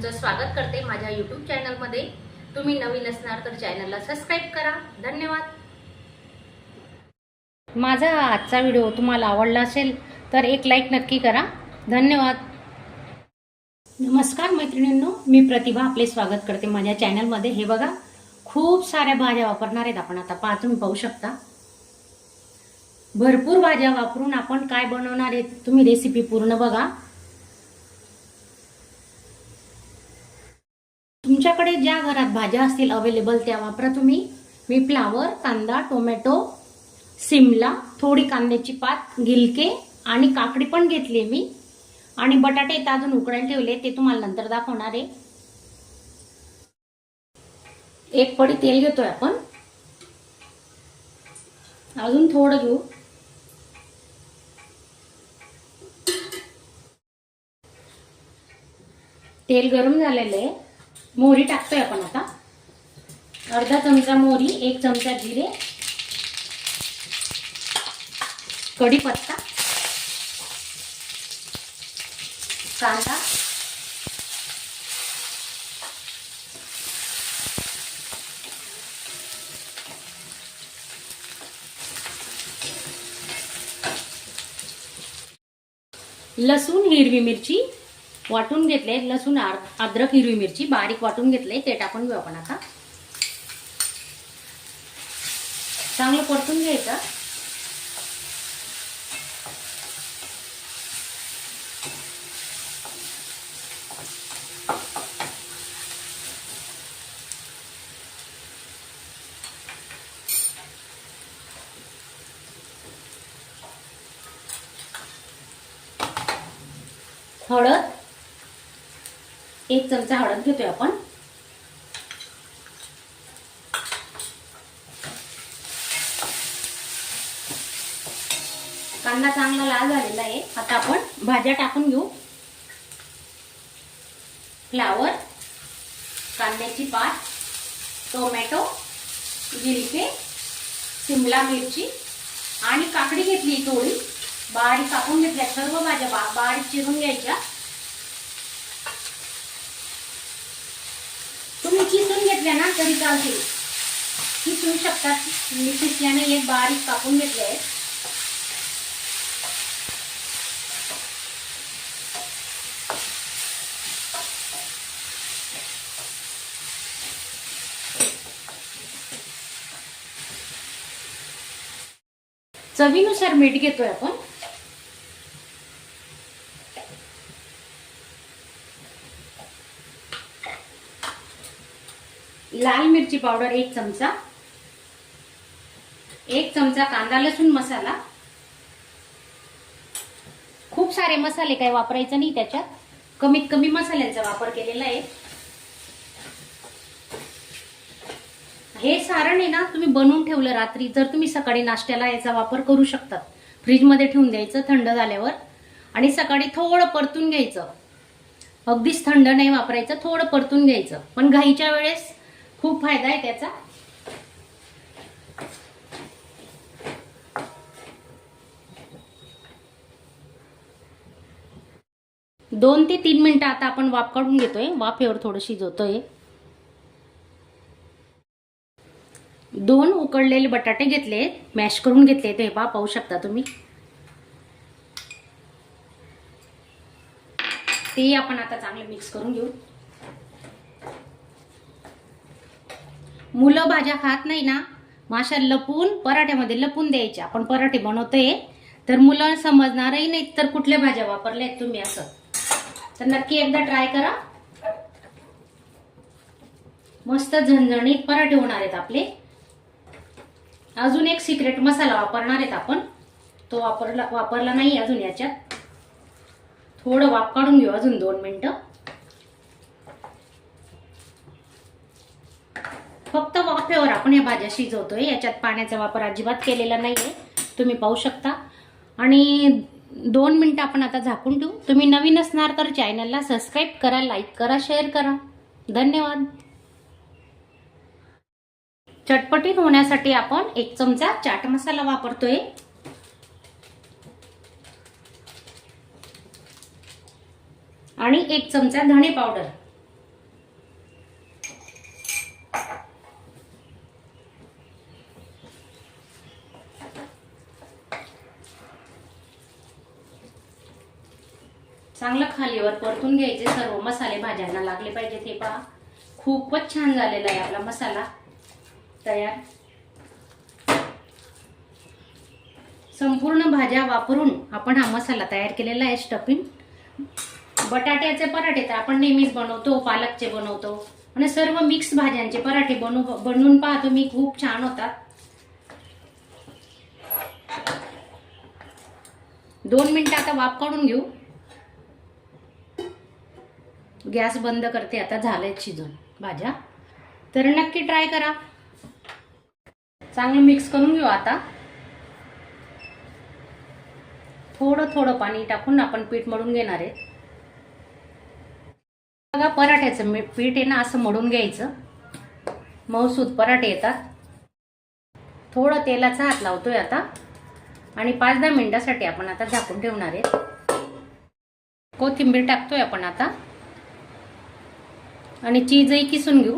तुमचं स्वागत करते माझ्या YouTube चॅनलमध्ये। तुम्ही नवीन असणार तर चॅनलला सबस्क्राइब करा। धन्यवाद। माझा आजचा व्हिडिओ तुम्हाला आवडला असेल तर एक लाईक नक्की करा। धन्यवाद। नमस्कार मैत्रिणींनो, मी प्रतिभा आपले स्वागत करते माझ्या चॅनलमध्ये। हे बघा, खूप साऱ्या भाज्या वापरणार आहेत आपण। आता तुम्ही पाहू शकता, भरपूर भाज्या वापरून आपण काय बनवणार आहे, तुम्ही रेसिपी पूर्ण बघा। तुमच्याकडे ज्या घरात भाज्या असतील अवेलेबल त्या वापरा तुम्ही। मी फ्लावर, कांदा, टोमॅटो, सिमला, थोडी कांद्याची पात, गिलके आणि काकडी पण घेतली मी, आणि बटाटे अजून उकडायला ठेवले, ते तुम्हाला नंतर दाखवणार आहे। एक पडी तेल घेतोय आपण, अजून थोडं घेऊ। तेल गरम झालेलं आहे, मोहरी टाकतोय आपण आता। अर्धा चमचा मोहरी, एक चमचा जिरे, कढीपत्ता, कांदा, लसूण, हिरवी मिरची वाटून घेतले, लसूण, अद्रक, हिरवी मिरची बारीक वाटून घेतले, ते टाकून घेऊ आपण आता। चांगलं परतून घ्यायचं। हळद, एक चमचा हळद घेतोय आपण। कांदा चांगला लाल झालेला आहे, आता आपण भाज्या टाकून घेऊ। फ्लावर, कांद्याची पात, टोमॅटो, गिलके, शिमला मिरची आणि काकडी घेतली, थोडी बारीक कापून घेतल्या। सर्व भाज्या बारीक चिरून घ्यायच्या। तुम्ही किसून घेतल्या ना तरी चालतील, किसू शकतात। मी किसल्याने एक बारीक कापून घेतले। चवीनुसार मीठ घेतोय आपण। लाल मिरची पावडर एक चमचा, एक चमचा कांदा लसूण मसाला। खूप सारे मसाले काही वापरायचे नाही त्याच्यात, कमीत कमी मसाल्यांचा वापर केलेला आहे। हे सारण आहे ना, तुम्ही बनवून ठेवलं रात्री, जर तुम्ही सकाळी नाश्त्याला याचा वापर करू शकता। फ्रीज मध्ये ठेवून द्यायचं थंड झाल्यावर, आणि सकाळी थोडं परतून घ्यायचं। अगदीच थंड नाही वापरायचं, थोडं परतून घ्यायचं, पण घाईच्या वेळेस खूप फायदा आहे त्याचा। दोन ते 3 मिनिटं आता आपण वाफ काढून घेतोय, वाफेवर थोडं शिजवतोय। 2 उकडलेले बटाटे घेतले, मॅश करून घेतले, ते पाहू शकता तुम्ही। ते आपण आता चांगलं मिक्स करून घेऊ। मुलं भाज्या खात नाही ना, माशा लपून पराठ्यामध्ये लपून द्यायच्या। आपण पराठे बनवतोय तर मुलं समजणारही नाही तर कुठल्या भाज्या वापरल्यात तुम्ही असं। तर नक्की एकदा ट्राय करा, मस्त झणझणीत पराठे होणार आहेत आपले। अजून एक सिक्रेट मसाला वापरणार आहेत आपण, तो वापरला नाही अजून याच्यात। थोडं वाफ काढून घेऊ अजून 2 मिनिटं। फक्त वाफेवर आपण या भाज्या शिजवतोय, याच्यात पाण्याचा वापर अजिबात केलेला नाहीये, तुम्ही पाहू शकता। आणि 2 मिनिटं आपण आता झाकून ठेवू। तुम्ही नवीन असणार तर चॅनलला सबस्क्राइब करा, लाईक करा, शेअर करा। धन्यवाद। चटपटीत होण्यासाठी आपण 1 चमचा चाट मसाला वापरतोय, आणि 1 चमचा धणे पावडर। चांगलं खालीवर परतून घ्यायचे, सर्व मसाले भाज्यांना लागले पाहिजे. ते पहा खूपच छान झालेला आहे आपला मसाला तयार. संपूर्ण भाज्या वापरून आपण हा मसाला तयार केलेला आहे. स्टफिंग बटाट्याचे पराठे तर आपण नेहमीच बनवतो, पालकचे बनवतो आणि सर्व मिक्स भाज्यांचे पराठे बनवून पहा तुम्ही, खूप छान होतात. 2 मिनिटं आता वाफ काढून घेऊ. गॅस बंद करते. आता झालंय शिजून भाज्या, तर नक्की ट्राय करा. चांगलं मिक्स करून घेऊ. आता थोडं थोडं पाणी टाकून आपण पीठ मळून घेणार आहे. बघा पराठ्याचं पीठ आहे ना, असं मळून घ्यायचं. मऊसूत पराठे येतात. थोडं तेलाचा हात लावतोय आता आणि 5-10 मिनिटासाठी आपण आता झाकून ठेवणार आहे. कोथिंबीर टाकतोय आपण आता आणि चीजही किसून घेऊ.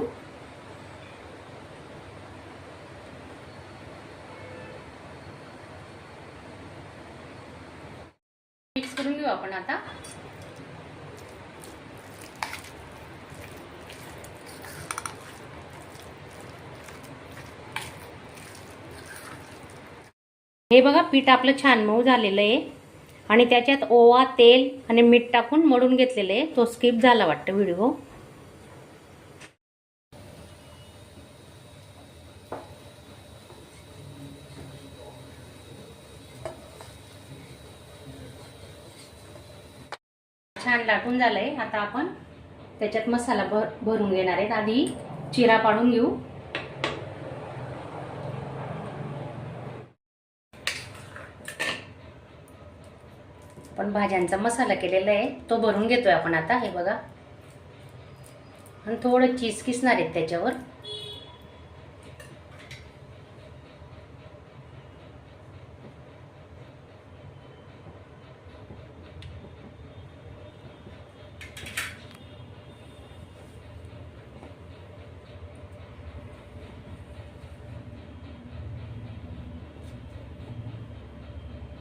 मिक्स करून घेऊ आपण आता. हे बघा पीठ आपलं छान मऊ झालेलं आहे आणि त्याच्यात ओवा, तेल आणि मीठ टाकून मळून घेतलेलं आहे. तो स्किप झाला वाटतं व्हिडिओ. छान लाटून झालंय. आता आपण त्याच्यात मसाला भरून घेणार आहे. आधी चिरा पाडून घेऊ. पण भाज्यांचा मसाला केलेला आहे तो भरून घेतोय आपण आता. हे बघा, आणि थोडं चीज किसणार आहेत त्याच्यावर.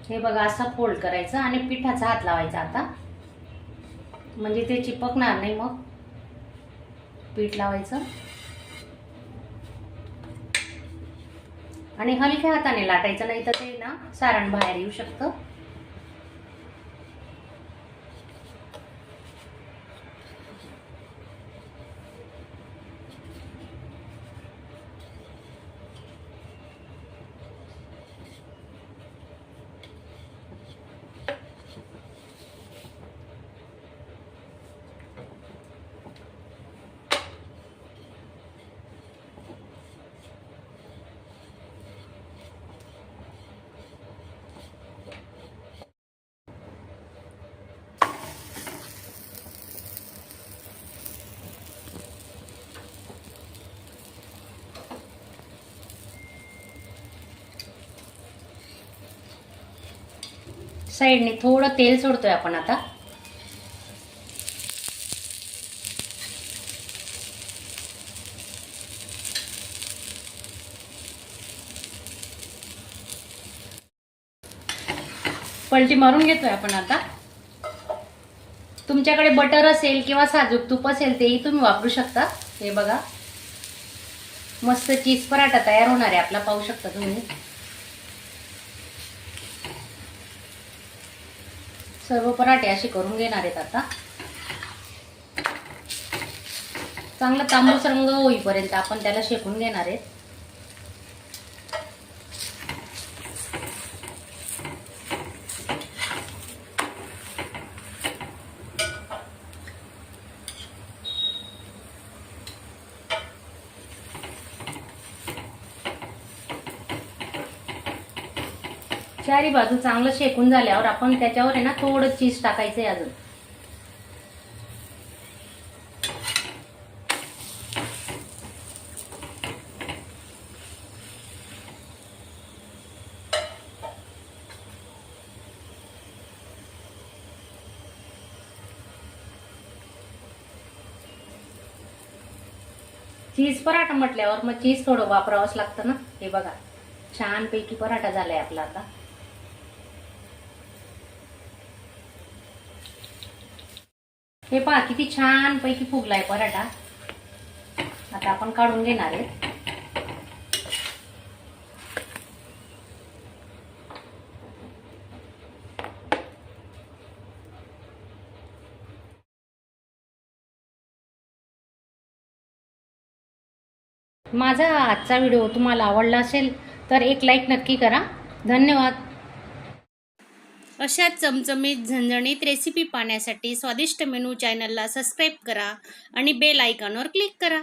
हे बघा असा फोल्ड करायचा आणि पिठाचा हात लावायचा आता, म्हणजे ते चिपकणार नाही. मग पीठ लावायचं आणि हलक्या हाताने लाटायचं, नाही तर ते ना सारण बाहेर येऊ शकतं. साईडने थोडं तेल सोडतोय आपण आता. पलटी मारून घेतोय आपण आता. तुमच्याकडे बटर असेल किंवा साजूक तूप असेल तेही तुम्ही वापरू शकता. हे बघा मस्त चीज पराठा तयार होणार आहे आपला, पाहू शकता तुम्ही. सर्व पराठे असे करून घेणार आहेत आता. चांगला तांबूस रंग होईपर्यंत आपण त्याला शेकून घेणार आहेत. चारी बाजू चांगलं शेकून झाल्यावर आपण त्याच्यावर आहे ना थोडं चीज टाकायचंय अजून. चीज पराठा म्हटल्यावर मग चीज थोडं वापरावंच लागतं ना. हे बघा छान पैकी पराठा झालाय आपला आता. हे पहा किती छान पैकी फुगलाय पराठा. आता आपण काढून घेणार आहे. माझा आजचा व्हिडिओ तुम्हाला आवडला असेल तर एक लाईक नक्की करा. धन्यवाद. अशा चमचमीत झणझणीत रेसिपी पाहण्यासाठी स्वादिष्ट मेनू चॅनलला सबस्क्राईब करा आणि बेल आयकॉनवर क्लिक करा.